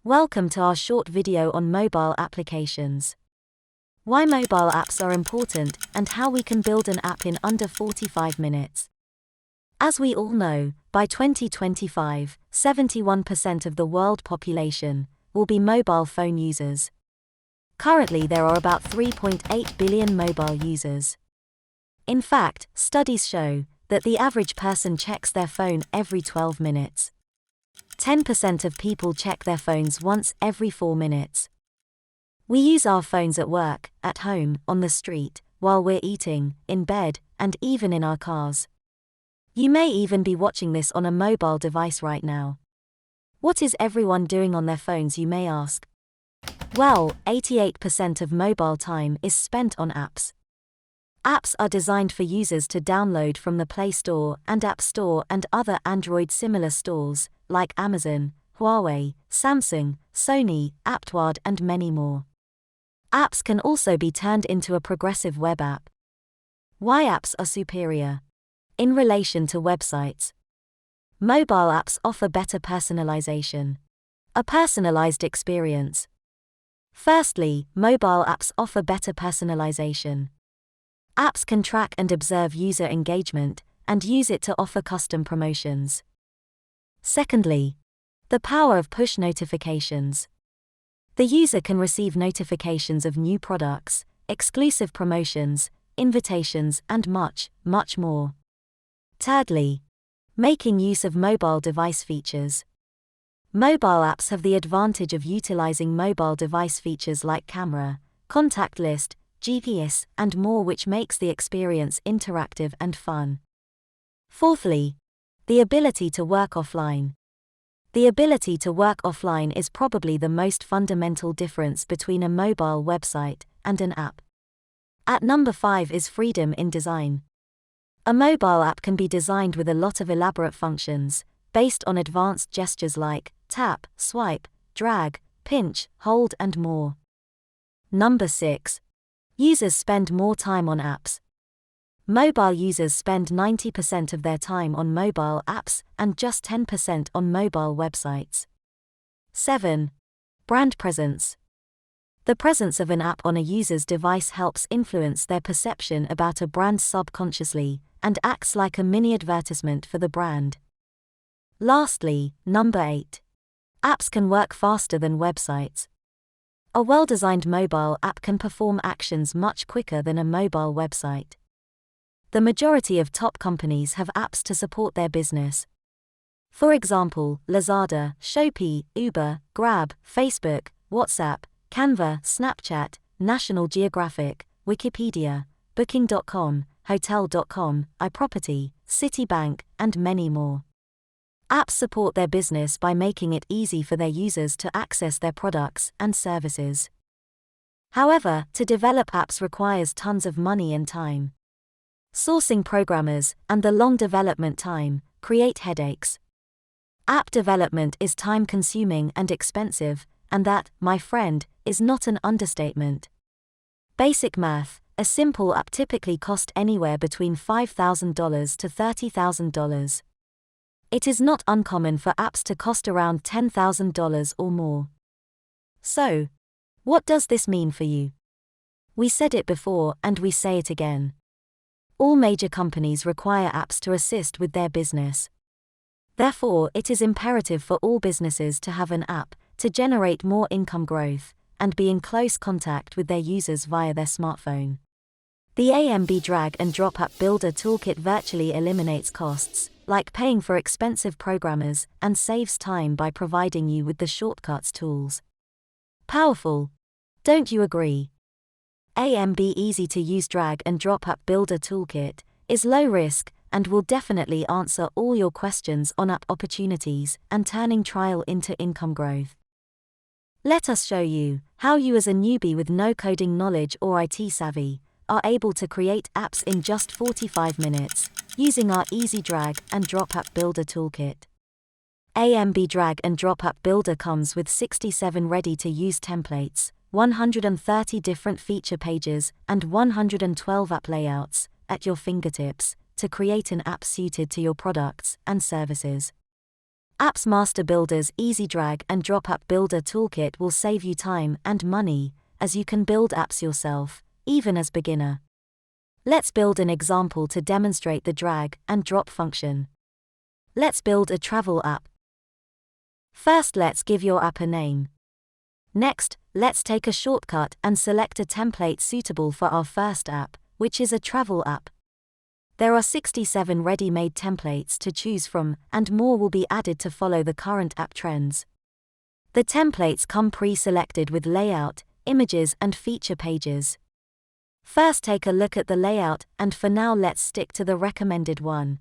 Welcome to our short video on mobile applications. Why mobile apps are important and how we can build an app in under 45 minutes. As we all know, by 2025, 71% of the world population will be mobile phone users. Currently, there are about 3.8 billion mobile users. In fact, studies show that the average person checks their phone every 12 minutes. 10% of people check their phones once every 4 minutes. We use our phones at work, at home, on the street, while we're eating, in bed, and even in our cars. You may even be watching this on a mobile device right now. What is everyone doing on their phones, you may ask? Well, 88% of mobile time is spent on apps. Apps are designed for users to download from the Play Store and App Store and other Android-similar stores, like Amazon, Huawei, Samsung, Sony, Aptward and many more. Apps can also be turned into a progressive web app. Why apps are superior? In relation to websites, mobile apps offer better personalization. A personalized experience. Firstly, mobile apps offer better personalization. Apps can track and observe user engagement, and use it to offer custom promotions. Secondly, the power of push notifications. The user can receive notifications of new products, exclusive promotions, invitations, and much, much more. Thirdly, making use of mobile device features. Mobile apps have the advantage of utilizing mobile device features like camera, contact list, GPS, and more, which makes the experience interactive and fun. Fourthly, the ability to work offline. The ability to work offline is probably the most fundamental difference between a mobile website and an app. At number 5 is freedom in design. A mobile app can be designed with a lot of elaborate functions, based on advanced gestures like tap, swipe, drag, pinch, hold, and more. Number 6. Users spend more time on apps. Mobile users spend 90% of their time on mobile apps and just 10% on mobile websites. 7. Brand presence. The presence of an app on a user's device helps influence their perception about a brand subconsciously and acts like a mini advertisement for the brand. Lastly, number 8. Apps can work faster than websites. A well-designed mobile app can perform actions much quicker than a mobile website. The majority of top companies have apps to support their business. For example, Lazada, Shopee, Uber, Grab, Facebook, WhatsApp, Canva, Snapchat, National Geographic, Wikipedia, Booking.com, Hotel.com, iProperty, Citibank, and many more. Apps support their business by making it easy for their users to access their products and services. However, to develop apps requires tons of money and time. Sourcing programmers and the long development time create headaches. App development is time-consuming and expensive, and that, my friend, is not an understatement. Basic math: a simple app typically costs anywhere between $5,000 to $30,000. It is not uncommon for apps to cost around $10,000 or more. So, what does this mean for you? We said it before and we say it again. All major companies require apps to assist with their business. Therefore, it is imperative for all businesses to have an app to generate more income growth and be in close contact with their users via their smartphone. The AMB Drag and Drop App Builder Toolkit virtually eliminates costs, like paying for expensive programmers, and saves time by providing you with the shortcuts tools. Powerful, don't you agree? AMB Easy to Use Drag and Drop App Builder Toolkit is low risk and will definitely answer all your questions on app opportunities and turning trial into income growth. Let us show you how you, as a newbie with no coding knowledge or IT savvy, are able to create apps in just 45 minutes using our Easy Drag and Drop App Builder Toolkit. AMB Drag and Drop App Builder comes with 67 ready-to-use templates, 130 different feature pages, and 112 app layouts at your fingertips to create an app suited to your products and services. Apps Master Builder's Easy Drag and Drop App Builder Toolkit will save you time and money, as you can build apps yourself, even as beginner. Let's build an example to demonstrate the drag and drop function. Let's build a travel app. First, let's give your app a name. Next, let's take a shortcut and select a template suitable for our first app, which is a travel app. There are 67 ready-made templates to choose from, and more will be added to follow the current app trends. The templates come pre-selected with layout, images and feature pages. First, take a look at the layout, and for now let's stick to the recommended one.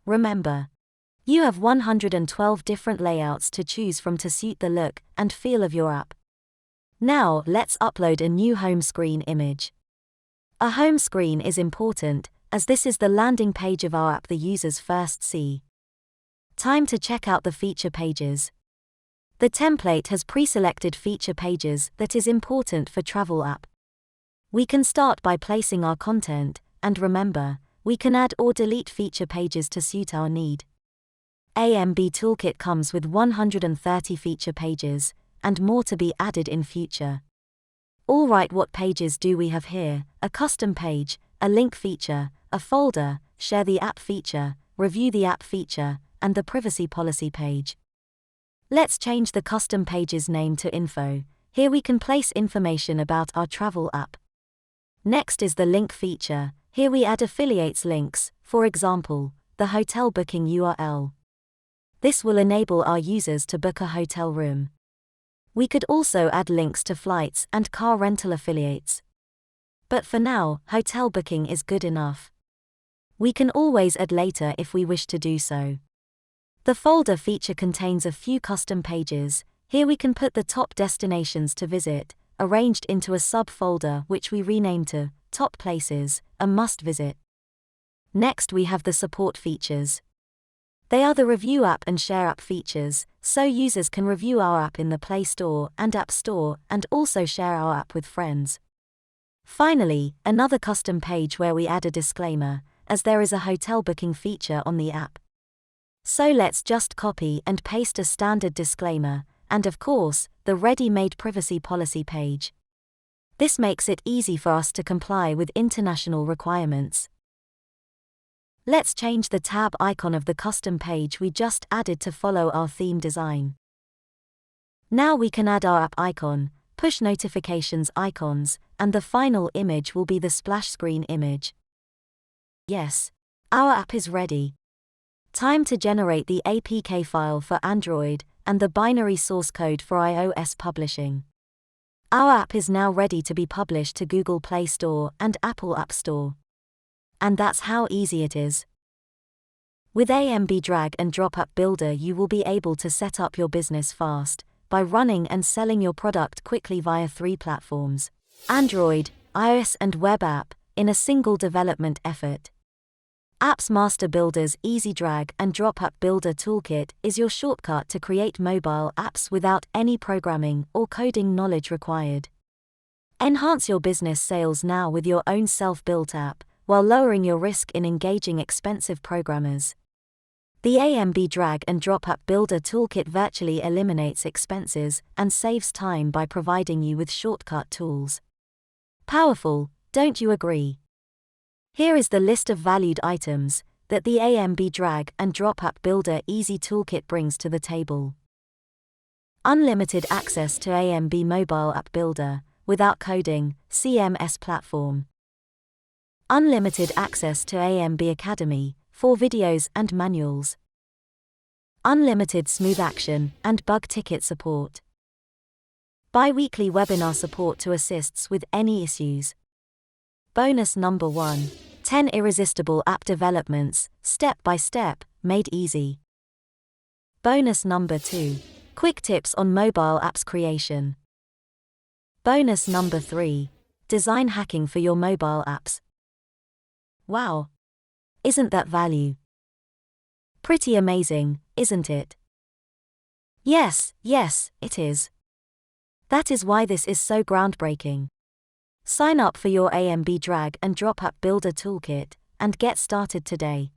Remember, you have 112 different layouts to choose from to suit the look and feel of your app. Now, let's upload a new home screen image. A home screen is important, as this is the landing page of our app the users first see. Time to check out the feature pages. The template has pre-selected feature pages that is important for travel app. We can start by placing our content, and remember, we can add or delete feature pages to suit our need. AMB Toolkit comes with 130 feature pages, and more to be added in future. Alright, what pages do we have here? A custom page, a link feature, a folder, share the app feature, review the app feature, and the privacy policy page. Let's change the custom page's name to info. Here we can place information about our travel app. Next is the link feature. Here we add affiliates links, for example, the hotel booking URL. This will enable our users to book a hotel room. We could also add links to flights and car rental affiliates. But for now, hotel booking is good enough. We can always add later if we wish to do so. The folder feature contains a few custom pages. Here we can put the top destinations to visit, arranged into a subfolder which we rename to Top Places, a must visit. Next, we have the support features. They are the review app and share app features, so users can review our app in the Play Store and App Store and also share our app with friends. Finally, another custom page where we add a disclaimer, as there is a hotel booking feature on the app. So let's just copy and paste a standard disclaimer, and of course, the ready-made privacy policy page. This makes it easy for us to comply with international requirements. Let's change the tab icon of the custom page we just added to follow our theme design. Now we can add our app icon, push notifications icons, and the final image will be the splash screen image. Yes, our app is ready. Time to generate the APK file for Android and the binary source code for iOS publishing. Our app is now ready to be published to Google Play Store and Apple App Store. And that's how easy it is. With AMB Drag and Drop App Builder, you will be able to set up your business fast by running and selling your product quickly via 3 platforms: Android, iOS and web app, in a single development effort. Apps Master Builder's Easy Drag and Drop App Builder Toolkit is your shortcut to create mobile apps without any programming or coding knowledge required. Enhance your business sales now with your own self-built app, while lowering your risk in engaging expensive programmers. The AMB Drag and Drop App Builder Toolkit virtually eliminates expenses and saves time by providing you with shortcut tools. Powerful, don't you agree? Here is the list of valued items that the AMB Drag and Drop App Builder Easy Toolkit brings to the table. Unlimited access to AMB Mobile App Builder, without coding, CMS platform. Unlimited access to AMB Academy, for videos and manuals. Unlimited smooth action and bug ticket support. Bi-weekly webinar support to assists with any issues. Bonus number 1. 10 irresistible app developments, step by step, made easy. Bonus number 2. Quick tips on mobile apps creation. Bonus number 3. Design hacking for your mobile apps. Wow! Isn't that value? Pretty amazing, isn't it? Yes, it is. That is why this is so groundbreaking. Sign up for your AMB Drag and Drop App Builder Toolkit and get started today.